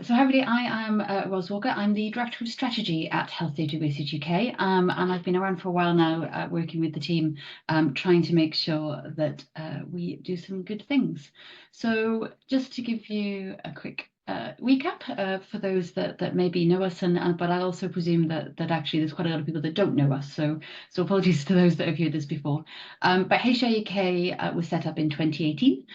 So hi everybody, I am Ros Walker. I'm the Director of Strategy at Health Data Research UK, and I've been around for a while now, working with the team, trying to make sure that we do some good things. So just to give you a quick recap for those that maybe know us, but I also presume that actually there's quite a lot of people that don't know us. So apologies to those that have heard this before. But HDR UK was set up in 2018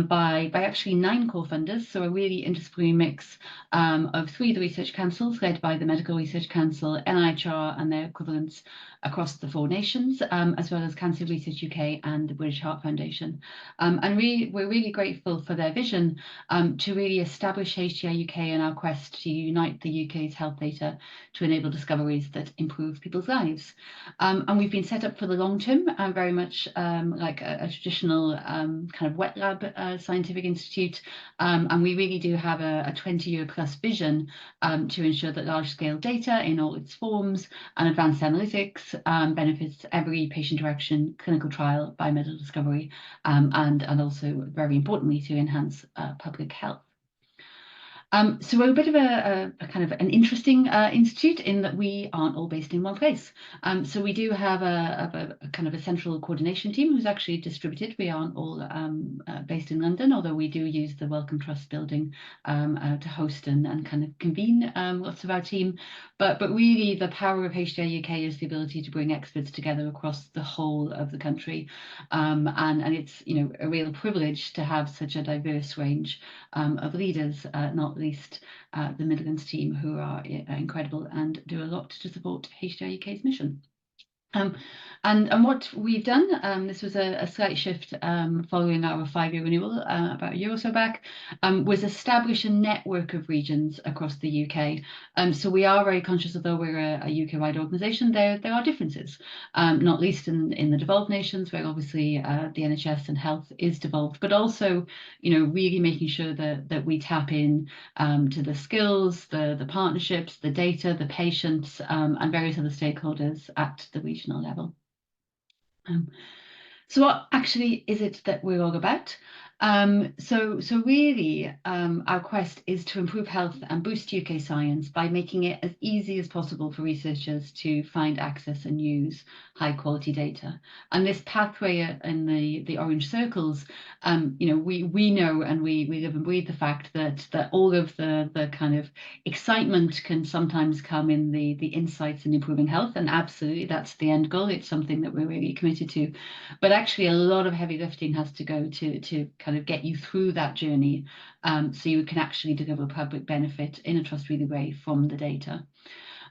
by actually 9 co-funders, so a really interdisciplinary mix of 3 of the research councils led by the Medical Research Council, NIHR and their equivalents across the 4 nations, as well as Cancer Research UK and the British Heart Foundation. And we're really grateful for their vision to really establish HDR UK in our quest to unite the UK's health data to enable discoveries that improve people's lives. And we've been set up for the long term, very much like a traditional kind of wet lab scientific institute. And we really do have a 20-year plus vision to ensure that large-scale data in all its forms and advanced analytics benefits every patient interaction, clinical trial, biomedical discovery, and also, very importantly, to enhance public health. So we're a bit of a kind of an interesting institute in that we aren't all based in one place. So we do have a kind of a central coordination team who's actually distributed. We aren't all based in London, although we do use the Wellcome Trust building to host and kind of convene lots of our team. But really the power of HDR UK is the ability to bring experts together across the whole of the country. And it's, you know, a real privilege to have such a diverse range of leaders, not least the Midlands team, who are incredible and do a lot to support HDR UK's mission. And what we've done, this was a slight shift following our 5-year renewal about a year or so back, was establish a network of regions across the UK. So we are very conscious, although we're a UK-wide organisation, there are differences, not least in the devolved nations, where obviously the NHS and health is devolved, but also, you know, really making sure that we tap in to the skills, the partnerships, the data, the patients, and various other stakeholders at the regional level. So what actually is it that we're all about? So really, our quest is to improve health and boost UK science by making it as easy as possible for researchers to find, access and use high quality data. And this pathway in the orange circles, you know, we know and we live and breathe the fact that all of the kind of excitement can sometimes come in the insights in improving health, and absolutely that's the end goal. It's something that we're really committed to. But actually a lot of heavy lifting has to go to kind of get you through that journey, so you can actually deliver public benefit in a trustworthy way from the data.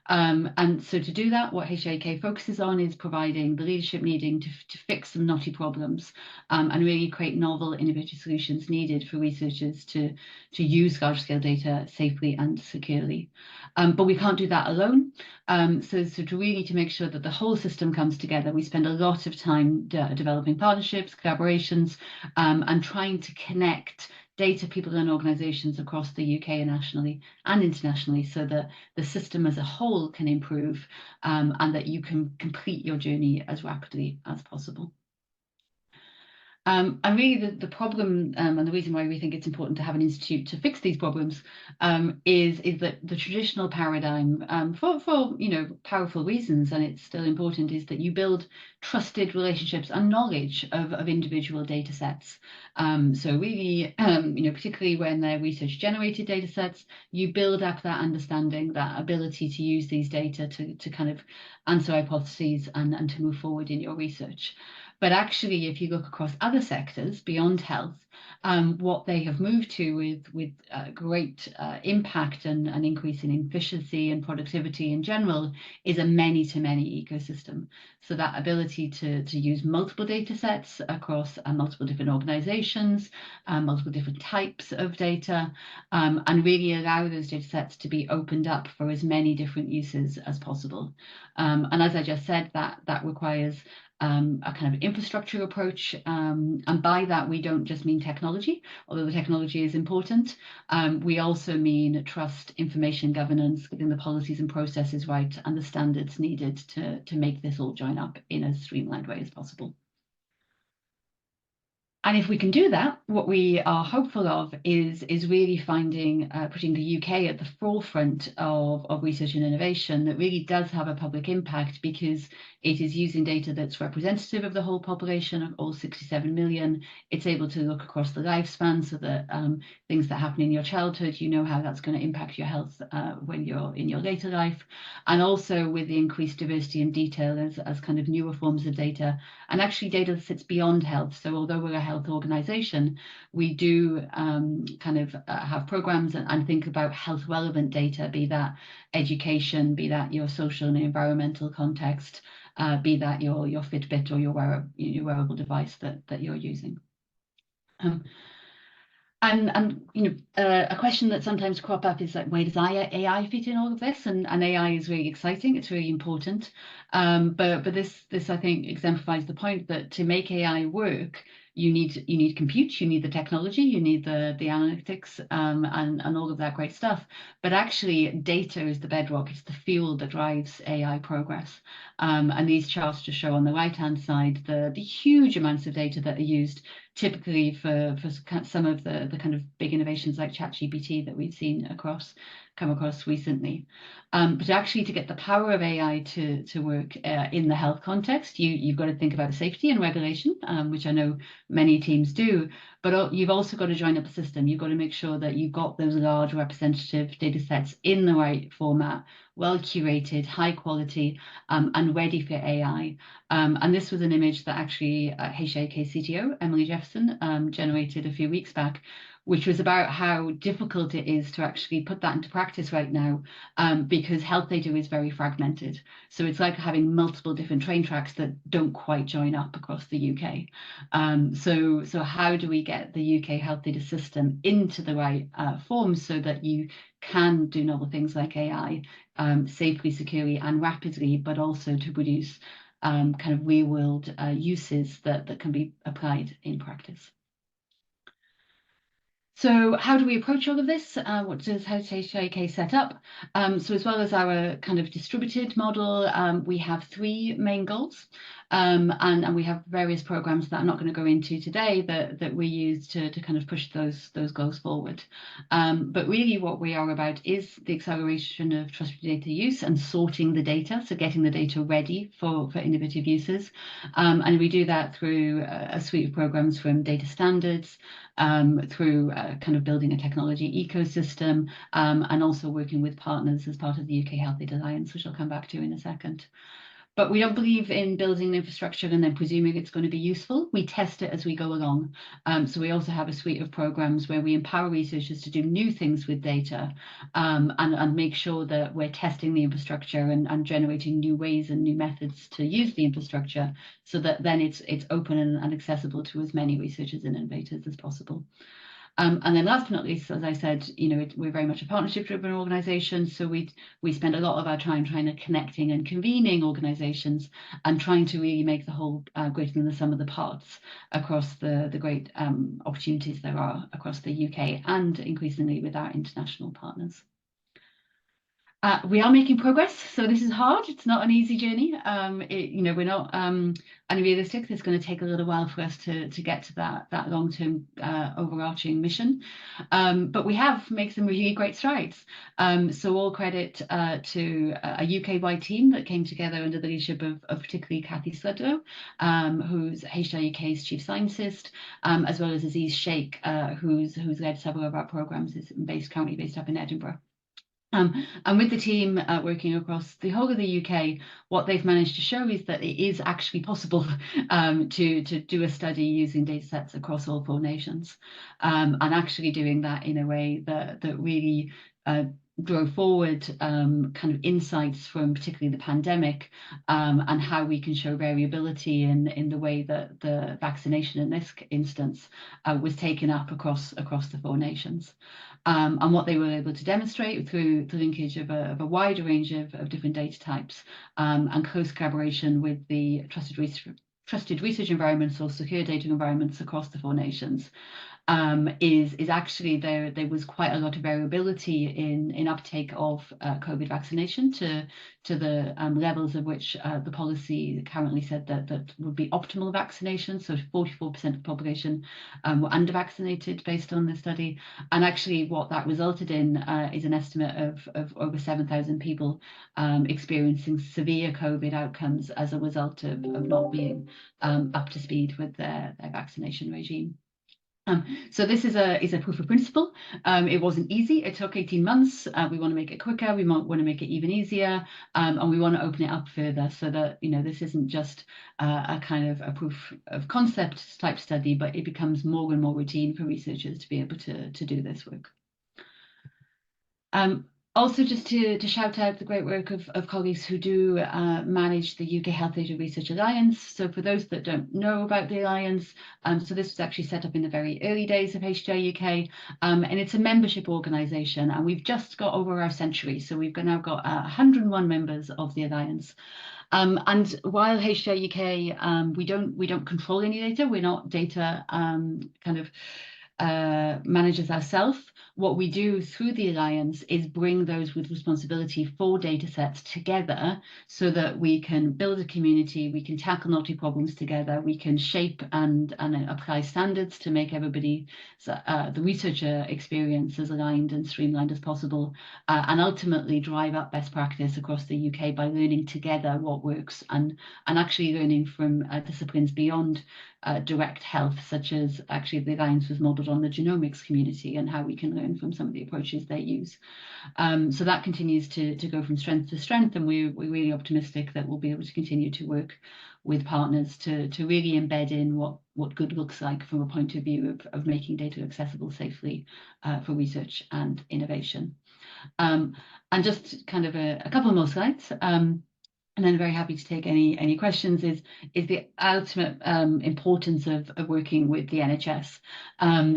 And so to do that, what HDR UK focuses on is providing the leadership needing to fix some knotty problems, and really create novel, innovative solutions needed for researchers to use large-scale data safely and securely. But we can't do that alone. So to really make sure that the whole system comes together, we spend a lot of time developing partnerships, collaborations, and trying to connect data people and organisations across the UK and nationally and internationally, so that the system as a whole can improve, and that you can complete your journey as rapidly as possible. And really the problem, and the reason why we think it's important to have an institute to fix these problems, is that the traditional paradigm, for you know, powerful reasons, and it's still important, is that you build trusted relationships and knowledge of individual data sets. So really, you know, particularly when they're research generated data sets, you build up that understanding, that ability to use these data to kind of answer hypotheses and to move forward in your research. But actually, if you look across other sectors beyond health, what they have moved to with great impact and an increase in efficiency and productivity in general is a many-to-many ecosystem. So that ability to use multiple data sets across multiple different organizations, multiple different types of data, and really allow those data sets to be opened up for as many different uses as possible. And as I just said, that requires a kind of infrastructure approach, and by that we don't just mean technology, although the technology is important. We also mean trust, information governance, getting the policies and processes right, and the standards needed to make this all join up in as streamlined way as possible. And if we can do that, what we are hopeful of is really putting the UK at the forefront of research and innovation that really does have a public impact, because it is using data that's representative of the whole population of all 67 million. It's able to look across the lifespan, so that things that happen in your childhood, you know how that's going to impact your health when you're in your later life. And also with the increased diversity and detail as kind of newer forms of data, and actually data that sits beyond health. So although we're a health organization, we do have programs and think about health relevant data, be that education, be that your social and environmental context, be that your Fitbit or your wearable device that you're using. A question that sometimes crop up is like, where does AI fit in all of this? And AI is really exciting. It's really important. But this I think exemplifies the point that to make AI work, you need compute, you need the technology, you need the analytics, and all of that great stuff. But actually, data is the bedrock. It's the fuel that drives AI progress. And these charts just show on the right-hand side the huge amounts of data that are used typically for some of the kind of big innovations like ChatGPT that we've seen come across recently. But actually, to get the power of AI to work in the health context, you've got to think about safety and regulation, which I know many teams do. But you've also got to join up a system. You've got to make sure that you've got those large representative data sets in the right format, well curated, high quality, and ready for AI. And this was an image that actually HDR UK CTO, Emily Jefferson, generated a few weeks back, which was about how difficult it is to actually put that into practice right now, because health data is very fragmented. So it's like having multiple different train tracks that don't quite join up across the UK. So how do we get the UK health data system into the right form so that you can do novel things like AI safely, securely, and rapidly, but also to produce kind of real world uses that can be applied in practice. So how do we approach all of this? What does HDR UK set up? So as well as our kind of distributed model, we have three main goals. And we have various programs that I'm not going to go into today that we use to kind of push those goals forward. But really what we are about is the acceleration of trusted data use and sorting the data, so getting the data ready for innovative uses. And we do that through a suite of programs, from data standards, through kind of building a technology ecosystem, and also working with partners as part of the UK Health Data Alliance, which I'll come back to in a second. But we don't believe in building an infrastructure and then presuming it's going to be useful. We test it as we go along. So we also have a suite of programs where we empower researchers to do new things with data, and make sure that we're testing the infrastructure and generating new ways and new methods to use the infrastructure, so that then it's open and accessible to as many researchers and innovators as possible. And then last but not least, as I said, we're very much a partnership-driven organisation, so we spend a lot of our time trying to connecting and convening organisations and trying to really make the whole greater than the sum of the parts across the great opportunities there are across the UK and increasingly with our international partners. We are making progress, so this is hard. It's not an easy journey. We're not unrealistic. It's going to take a little while for us to get to that long-term overarching mission. But we have made some really great strides. So all credit to a UK-wide team that came together under the leadership of particularly Cathy Sludlow, who's HDR UK's chief scientist, as well as Aziz Sheikh, who's led several of our programs, is currently based up in Edinburgh. And with the team working across the whole of the UK, what they've managed to show is that it is actually possible to do a study using data sets across all 4 nations, and actually doing that in a way that really drove forward kind of insights from particularly the pandemic, and how we can show variability in the way that the vaccination in this instance was taken up across the 4 nations. And what they were able to demonstrate through the linkage of a wider range of different data types, and close collaboration with the trusted research environments or secure data environments across the 4 nations, is actually there was quite a lot of variability in uptake of COVID vaccination to the levels of which the policy currently said that would be optimal vaccination. So 44% of the population were under vaccinated based on the study, and actually what that resulted in is an estimate of over 7,000 people experiencing severe COVID outcomes as a result of not being up to speed with their vaccination regime. So this is a proof of principle. It wasn't easy. It took 18 months. We want to make it quicker. We want to make it even easier, and we want to open it up further so that this isn't just a kind of a proof of concept type study, but it becomes more and more routine for researchers to be able to do this work. Also, just to shout out the great work of colleagues who do manage the UK Health Data Research Alliance. So for those that don't know about the Alliance, so this was actually set up in the very early days of HDR UK, and it's a membership organisation, and we've just got over our century. So we've now got 101 members of the Alliance. And while HDR UK, we don't control any data. We're not data kind of managers ourselves. What we do through the Alliance is bring those with responsibility for data sets together so that we can build a community, we can tackle knotty problems together, we can shape and apply standards to make everybody, the researcher experience as aligned and streamlined as possible, and ultimately drive up best practice across the UK by learning together what works and actually learning from disciplines beyond direct health, such as actually the Alliance was modelled on the genomics community and how we can learn from some of the approaches they use. So that continues to go from strength to strength, and we're really optimistic that we'll be able to continue to work with partners to really embed in what good looks like from a point of view of making data accessible safely for research and innovation. And just kind of a couple more slides. And then very happy to take any questions, is the ultimate importance of working with the NHS.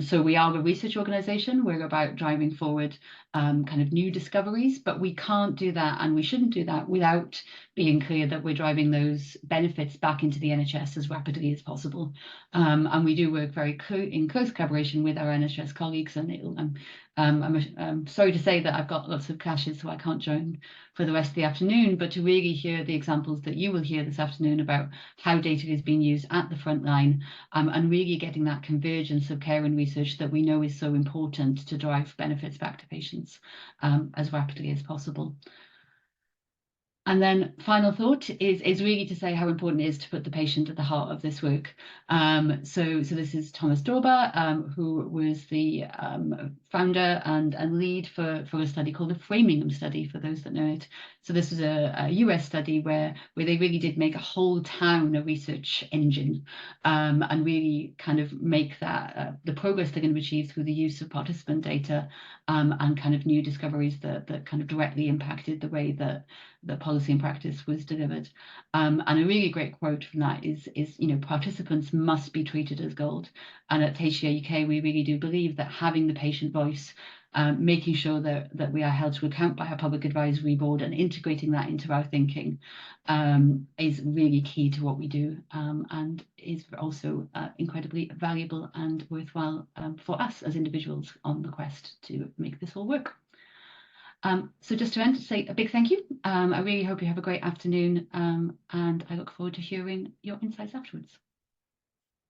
So we are a research organisation. We're about driving forward kind of new discoveries, but we can't do that, and we shouldn't do that without being clear that we're driving those benefits back into the NHS as rapidly as possible. And we do work very in close collaboration with our NHS colleagues, and I'm sorry to say that I've got lots of clashes, so I can't join for the rest of the afternoon, but to really hear the examples that you will hear this afternoon about how data is being used at the front line, and really getting that convergence of care and research that we know is so important to drive benefits back to patients as rapidly as possible. And then final thought is really to say how important it is to put the patient at the heart of this work. So this is Thomas Dorber, who was the founder and lead for a study called the Framingham study, for those that know it. So this was a US study where they really did make a whole town a research engine, and really kind of make that the progress they're going to achieve through the use of participant data and kind of new discoveries that kind of directly impacted the way that policy and practice was delivered. And a really great quote from that is participants must be treated as gold. And at HDR UK, we really do believe that having the patient voice, making sure that we are held to account by our public advisory board and integrating that into our thinking is really key to what we do, and is also incredibly valuable and worthwhile for us as individuals on the quest to make this all work. So just to end, to say a big thank you. I really hope you have a great afternoon, and I look forward to hearing your insights afterwards.